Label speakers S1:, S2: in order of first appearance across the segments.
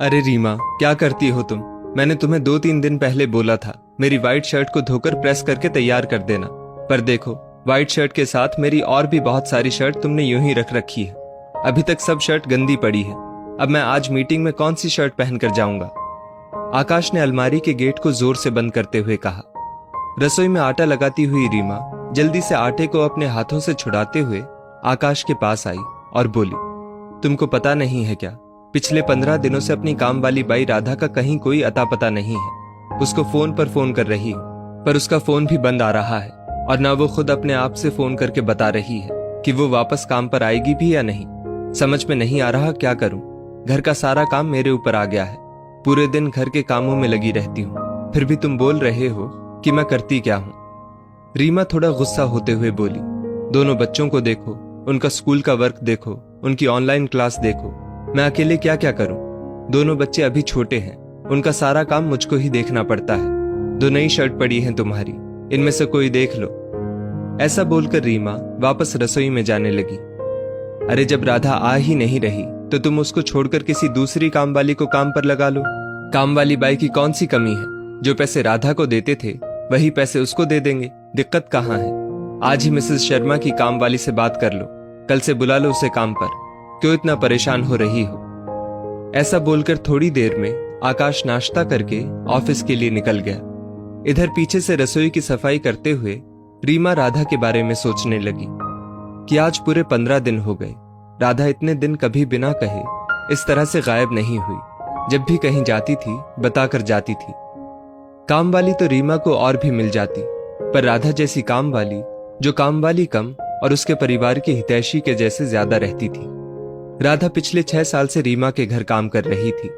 S1: अरे रीमा, क्या करती हो तुम? मैंने तुम्हें 2-3 दिन पहले बोला था मेरी व्हाइट शर्ट को धोकर प्रेस करके तैयार कर देना, पर देखो व्हाइट शर्ट के साथ मेरी और भी बहुत सारी शर्ट तुमने यूं ही रख रखी है। अभी तक सब शर्ट गंदी पड़ी है। अब मैं आज मीटिंग में कौन सी शर्ट पहनकर जाऊंगा? आकाश ने अलमारी के गेट को जोर से बंद करते हुए कहा। रसोई में आटा लगाती हुई रीमा जल्दी से आटे को अपने हाथों से छुड़ाते हुए आकाश के पास आई और बोली, तुमको पता नहीं है क्या, पिछले 15 दिनों से अपनी काम वाली बाई राधा का कहीं कोई अता पता नहीं है। उसको फोन पर फोन कर रही हूँ, पर उसका फोन भी बंद आ रहा है और ना वो खुद अपने आप से फोन करके बता रही है कि वो वापस काम पर आएगी भी या नहीं। समझ में नहीं आ रहा क्या करूं। घर का सारा काम मेरे ऊपर आ गया है। पूरे दिन घर के कामों में लगी रहती हूँ, फिर भी तुम बोल रहे हो कि मैं करती क्या हूँ। रीमा थोड़ा गुस्सा होते हुए बोली, दोनों बच्चों को देखो, उनका स्कूल का वर्क देखो, उनकी ऑनलाइन क्लास देखो, मैं अकेले क्या क्या करूं? दोनों बच्चे अभी छोटे हैं, उनका सारा काम मुझको ही देखना पड़ता है। 2 नई शर्ट पड़ी हैं तुम्हारी, इनमें से कोई देख लो। ऐसा बोलकर रीमा वापस रसोई में जाने लगी। अरे जब राधा आ ही नहीं रही तो तुम उसको छोड़कर किसी दूसरी काम वाली को काम पर लगा लो। काम वाली बाई की कौन सी कमी है? जो पैसे राधा को देते थे वही पैसे उसको दे देंगे, दिक्कत कहाँ है? आज ही मिसेस शर्मा की काम वाली से बात कर लो, कल से बुला लो उसे काम पर। क्यों इतना परेशान हो रही हो? ऐसा बोलकर थोड़ी देर में आकाश नाश्ता करके ऑफिस के लिए निकल गया। इधर पीछे से रसोई की सफाई करते हुए रीमा राधा के बारे में सोचने लगी कि आज पूरे 15 दिन हो गए। राधा इतने दिन कभी बिना कहे इस तरह से गायब नहीं हुई। जब भी कहीं जाती थी बताकर जाती थी। काम वाली तो रीमा को और भी मिल जाती, पर राधा जैसी काम वाली, जो काम वाली कम और उसके परिवार की हितैषी के जैसे ज्यादा रहती थी। राधा पिछले 6 साल से रीमा के घर काम कर रही थी।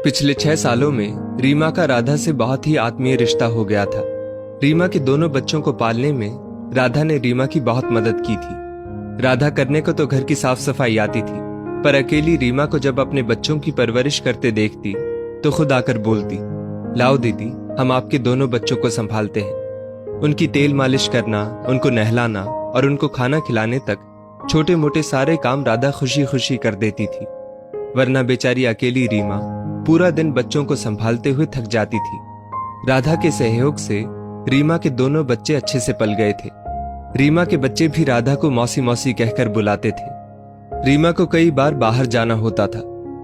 S1: पिछले 6 सालों में रीमा का राधा से बहुत ही आत्मीय रिश्ता हो गया था। रीमा के दोनों बच्चों को पालने में राधा ने रीमा की बहुत मदद की थी। राधा करने को तो घर की साफ सफाई आती थी, पर अकेली रीमा को जब अपने बच्चों की परवरिश करते देखती तो खुद आकर बोलती, लाओ दीदी, हम आपके दोनों बच्चों को संभालते हैं। उनकी तेल मालिश करना, उनको नहलाना और उनको खाना खिलाने तक छोटे मोटे सारे काम राधा खुशी खुशी कर देती थी। वरना बेचारी अकेली रीमा पूरा दिन बच्चों को संभालते हुए थक जाती थी। राधा के सहयोग से रीमा के दोनों बच्चे अच्छे से पल गए थे। रीमा के बच्चे भी राधा को मौसी मौसी कहकर बुलाते थे। रीमा को कई बार बाहर जाना होता था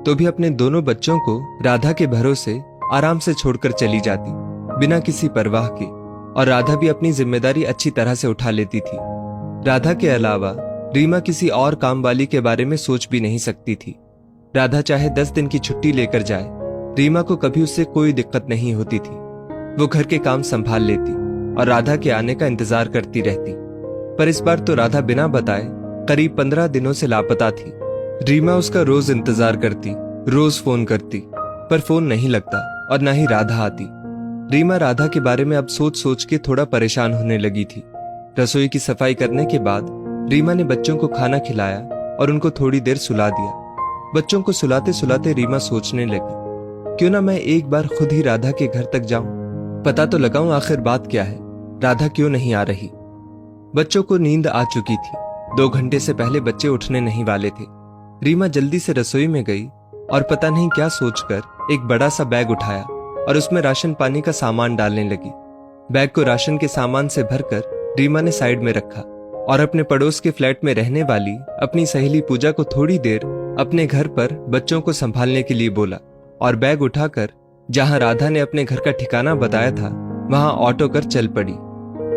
S1: तो भी अपने दोनों बच्चों को राधा के भरोसे आराम से छोड़कर चली जाती, बिना किसी परवाह के, और राधा भी अपनी जिम्मेदारी अच्छी तरह से उठा लेती थी। राधा के अलावा रीमा किसी और काम वाली के बारे में सोच भी नहीं सकती थी। राधा चाहे 10 दिन की छुट्टी लेकर जाए, रीमा को कभी उससे कोई दिक्कत नहीं होती थी। वो घर के काम संभाल लेती और राधा के आने का इंतजार करती रहती। पर इस बार तो राधा बिना बताए करीब 15 दिनों से लापता थी। रीमा उसका रोज इंतजार करती, रोज फोन करती, पर फोन नहीं लगता और ना ही राधा आती। रीमा राधा के बारे में अब सोच सोच के थोड़ा परेशान होने लगी थी। रसोई की सफाई करने के बाद रीमा ने बच्चों को खाना खिलाया और उनको थोड़ी देर सुला दिया। बच्चों को सुलाते सुलाते रीमा सोचने लगी, क्यों ना मैं एक बार खुद ही राधा के घर तक जाऊं, पता तो लगाऊं आखिर बात क्या है, राधा क्यों नहीं आ रही। बच्चों को नींद आ चुकी थी। 2 घंटे से पहले बच्चे उठने नहीं वाले थे। रीमा जल्दी से रसोई में गई और पता नहीं क्या सोचकर एक बड़ा सा बैग उठाया और उसमें राशन पानी का सामान डालने लगी। बैग को राशन के सामान से भरकर रीमा ने साइड में रखा और अपने पड़ोस के फ्लैट में रहने वाली अपनी सहेली पूजा को थोड़ी देर अपने घर पर बच्चों को संभालने के लिए बोला और बैग उठाकर जहां राधा ने अपने घर का ठिकाना बताया था वहां ऑटो कर चल पड़ी।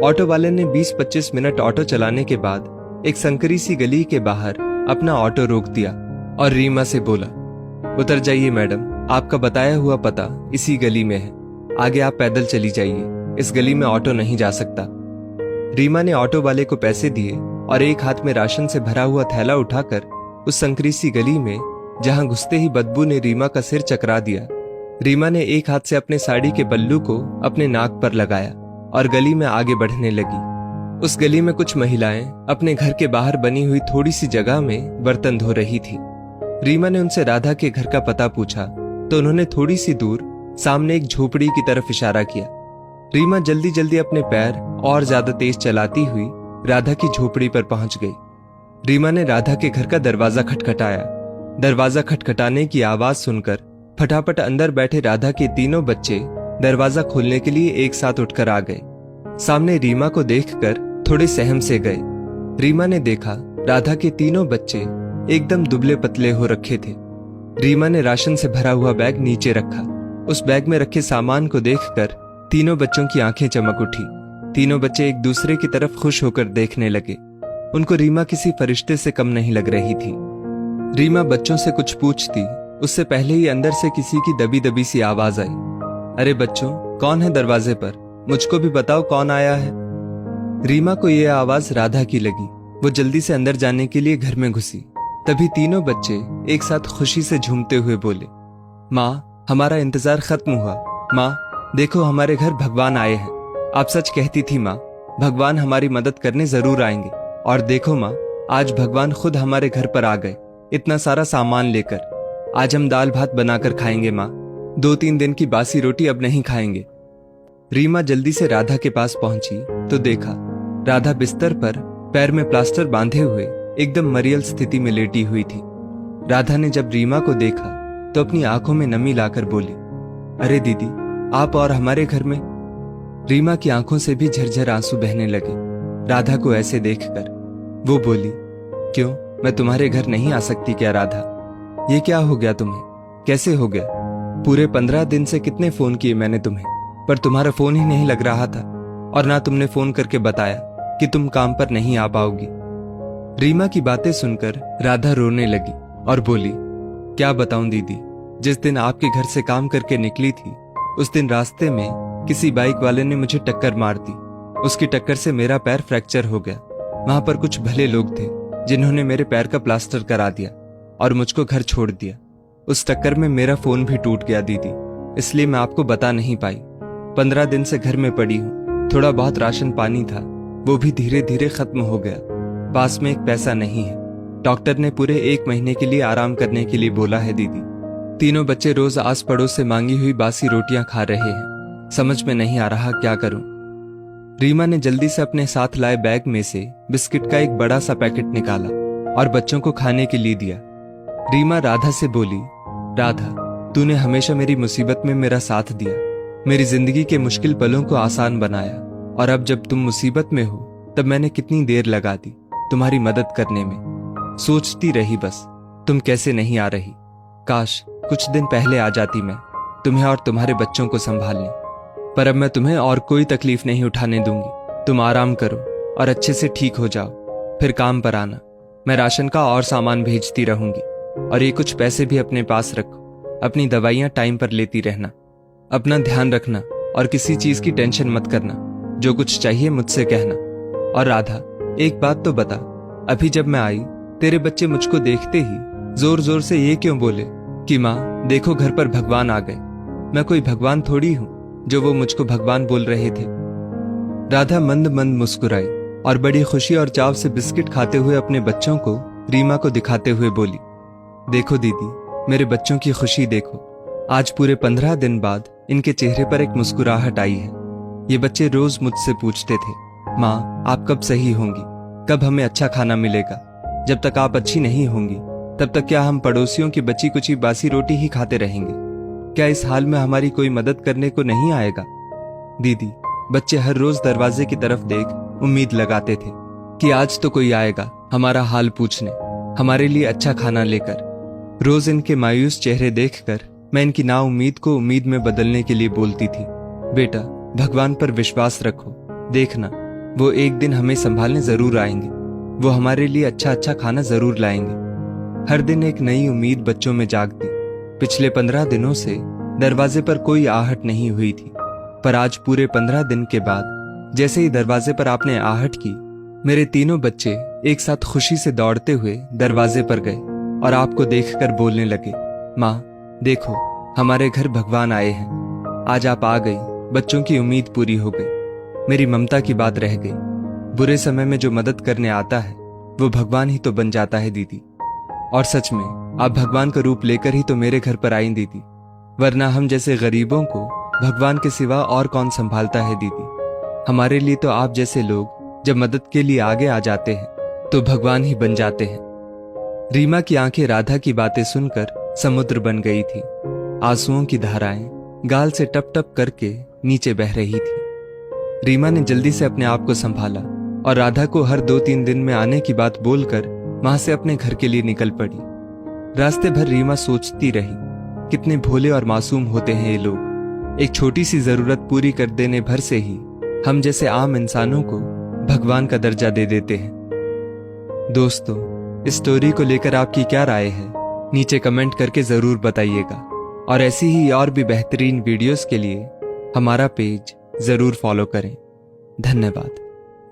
S1: ऑटो वाले ने 20-25 मिनट ऑटो चलाने के बाद एक संकरी सी गली के बाहर अपना ऑटो रोक दिया और रीमा से बोला, उतर जाइए मैडम, आपका बताया हुआ पता इसी गली में है, आगे आप पैदल चली जाइए, इस गली में ऑटो नहीं जा सकता। रीमा ने ऑटो वाले को पैसे दिए और एक हाथ में राशन से भरा हुआ थैला उठाकर उस संकरी सी गली में, जहां घुसते ही बदबू ने रीमा का सिर चकरा दिया, रीमा ने एक हाथ से अपने साड़ी के पल्लू को अपने नाक पर लगाया और गली में आगे बढ़ने लगी। उस गली में कुछ महिलाएं अपने घर के बाहर बनी हुई थोड़ी सी जगह में बर्तन धो रही थी। रीमा ने उनसे राधा के घर का पता पूछा तो उन्होंने थोड़ी सी दूर सामने एक झोपड़ी की तरफ इशारा किया। रीमा जल्दी जल्दी अपने पैर और ज्यादा तेज चलाती हुई राधा की झोपड़ी पर पहुंच गई। रीमा ने राधा के घर का दरवाजा खटखटाया। दरवाजा खटखटाने की आवाज सुनकर फटाफट अंदर बैठे राधा के तीनों बच्चे दरवाजा खोलने के लिए एक साथ उठकर आ गए। सामने रीमा को देखकर थोड़े सहम से गए। रीमा ने देखा राधा के तीनों बच्चे एकदम दुबले पतले हो रखे थे। रीमा ने राशन से भरा हुआ बैग नीचे रखा। उस बैग में रखे सामान को देखकर तीनों बच्चों की आंखें चमक उठी। तीनों बच्चे एक दूसरे की तरफ खुश होकर देखने लगे। उनको रीमा किसी फरिश्ते से कम नहीं लग रही थी। रीमा बच्चों से कुछ पूछती, उससे पहले ही अंदर से किसी की दबी दबी सी आवाज आई, अरे बच्चों, कौन है दरवाजे पर? मुझको भी बताओ कौन आया है। रीमा को यह आवाज राधा की लगी। वो जल्दी से अंदर जाने के लिए घर में घुसी। तभी तीनों बच्चे एक साथ खुशी से झूमते हुए बोले, माँ, हमारा इंतजार खत्म हुआ। माँ, देखो हमारे घर भगवान आए हैं। आप सच कहती थी माँ, भगवान हमारी मदद करने जरूर आएंगे। और देखो माँ, आज भगवान खुद हमारे घर पर आ गए, इतना सारा सामान लेकर। आज हम दाल भात बनाकर खाएंगे माँ। 2-3 दिन की बासी रोटी अब नहीं खाएंगे। रीमा जल्दी से राधा के पास पहुंची तो देखा राधा बिस्तर पर पैर में प्लास्टर बांधे हुए एकदम मरियल स्थिति में लेटी हुई थी। राधा ने जब रीमा को देखा तो अपनी आंखों में नमी लाकर बोली, अरे दीदी, आप और हमारे घर में? रीमा की आंखों से भी झरझर आंसू बहने लगे राधा को ऐसे देखकर। वो बोली, क्यों, मैं तुम्हारे घर नहीं आ सकती क्या राधा? ये क्या हो गया तुम्हें? कैसे हो गया? पूरे 15 दिन से कितने फोन किए मैंने तुम्हें, पर तुम्हारा फोन ही नहीं लग रहा था। और ना तुमने फोन करके बताया कि तुम काम पर नहीं आ पाओगी। रीमा की बातें सुनकर राधा रोने लगी और बोली, क्या बताऊं दीदी, जिस दिन आपके घर से काम करके निकली थी उस दिन रास्ते में किसी बाइक वाले ने मुझे टक्कर मार दी। उसकी टक्कर से मेरा पैर फ्रैक्चर हो गया। वहां पर कुछ भले लोग थे जिन्होंने मेरे पैर का प्लास्टर करा दिया और मुझको घर छोड़ दिया। उस टक्कर में मेरा फोन भी टूट गया दीदी, इसलिए मैं आपको बता नहीं पाई। 15 दिन से घर में पड़ी हूँ। थोड़ा बहुत राशन पानी था, वो भी धीरे धीरे खत्म हो गया। पास में एक पैसा नहीं है। डॉक्टर ने पूरे 1 महीने के लिए आराम करने के लिए बोला है दीदी। तीनों बच्चे रोज आस पड़ोस से मांगी हुई बासी रोटियां खा रहे हैं। समझ में नहीं आ रहा क्या करूं। रीमा ने जल्दी से अपने साथ लाए बैग में से बिस्किट का एक बड़ा सा पैकेट निकाला और बच्चों को खाने के लिए दिया। रीमा राधा से बोली, राधा, तूने हमेशा मेरी मुसीबत में मेरा साथ दिया, मेरी जिंदगी के मुश्किल पलों को आसान बनाया। और अब जब तुम मुसीबत में हो तब मैंने कितनी देर लगा दी तुम्हारी मदद करने में। सोचती रही बस, तुम कैसे नहीं आ रही। काश कुछ दिन पहले आ जाती मैं, तुम्हें और तुम्हारे बच्चों को संभालने। पर अब मैं तुम्हें और कोई तकलीफ नहीं उठाने दूंगी। तुम आराम करो और अच्छे से ठीक हो जाओ, फिर काम पर आना। मैं राशन का और सामान भेजती रहूंगी और ये कुछ पैसे भी अपने पास रखो। अपनी दवाइयां टाइम पर लेती रहना। अपना ध्यान रखना और किसी चीज की टेंशन मत करना। जो कुछ चाहिए मुझसे कहना। और राधा, एक बात तो बता, अभी जब मैं आई तेरे बच्चे मुझको देखते ही जोर जोर से ये क्यों बोले कि माँ देखो घर पर भगवान आ गए? मैं कोई भगवान थोड़ी हूं जो वो मुझको भगवान बोल रहे थे। राधा मंद मंद मुस्कुराई और बड़ी खुशी और चाव से बिस्किट खाते हुए अपने बच्चों को रीमा को दिखाते हुए बोली, देखो दीदी, मेरे बच्चों की खुशी देखो। आज पूरे 15 दिन बाद इनके चेहरे पर एक मुस्कुराहट आई है। ये बच्चे रोज मुझसे पूछते थे, माँ आप कब सही होंगी, कब हमें अच्छा खाना मिलेगा? जब तक आप अच्छी नहीं होंगी तब तक क्या हम पड़ोसियों की बची कुची बासी रोटी ही खाते रहेंगे? क्या इस हाल में हमारी कोई मदद करने को नहीं आएगा? दीदी, बच्चे हर रोज दरवाजे की तरफ देख उम्मीद लगाते थे कि आज तो कोई आएगा हमारा हाल पूछने, हमारे लिए अच्छा खाना लेकर। रोज इनके मायूस चेहरे देखकर मैं इनकी नाउम्मीद को उम्मीद में बदलने के लिए बोलती थी, बेटा भगवान पर विश्वास रखो, देखना वो एक दिन हमें संभालने जरूर आएंगे। वो हमारे लिए अच्छा अच्छा खाना जरूर लाएंगे। हर दिन एक नई उम्मीद बच्चों में जागती। पिछले 15 दिनों से दरवाजे पर कोई आहट नहीं हुई थी, पर आज पूरे 15 दिन के बाद जैसे ही दरवाजे पर आपने आहट की, मेरे तीनों बच्चे एक साथ खुशी से दौड़ते हुए दरवाजे पर गए और आपको देखकर बोलने लगे, माँ देखो हमारे घर भगवान आए हैं। आज आप आ गई, बच्चों की उम्मीद पूरी हो गई, मेरी ममता की बात रह गई। बुरे समय में जो मदद करने आता है वो भगवान ही तो बन जाता है दीदी। और सच में आप भगवान का रूप लेकर ही तो मेरे घर पर आई दीदी, वरना हम जैसे गरीबों को भगवान के सिवा और कौन संभालता है दीदी। हमारे लिए तो आप जैसे लोग जब मदद के लिए आगे आ जाते हैं तो भगवान ही बन जाते हैं। रीमा की आंखें राधा की बातें सुनकर समुद्र बन गई थी। आंसुओं की धाराएं गाल से टप टप करके नीचे बह रही थी। रीमा ने जल्दी से अपने आप को संभाला और राधा को हर 2-3 दिन में आने की बात बोलकर वहां से अपने घर के लिए निकल पड़ी। रास्ते भर रीमा सोचती रही, कितने भोले और मासूम होते हैं ये लोग। एक छोटी सी जरूरत पूरी कर देने भर से ही हम जैसे आम इंसानों को भगवान का दर्जा दे देते हैं। दोस्तों, इस स्टोरी को लेकर आपकी क्या राय है, नीचे कमेंट करके जरूर बताइएगा। और ऐसी ही और भी बेहतरीन वीडियोस के लिए हमारा पेज जरूर फॉलो करें। धन्यवाद।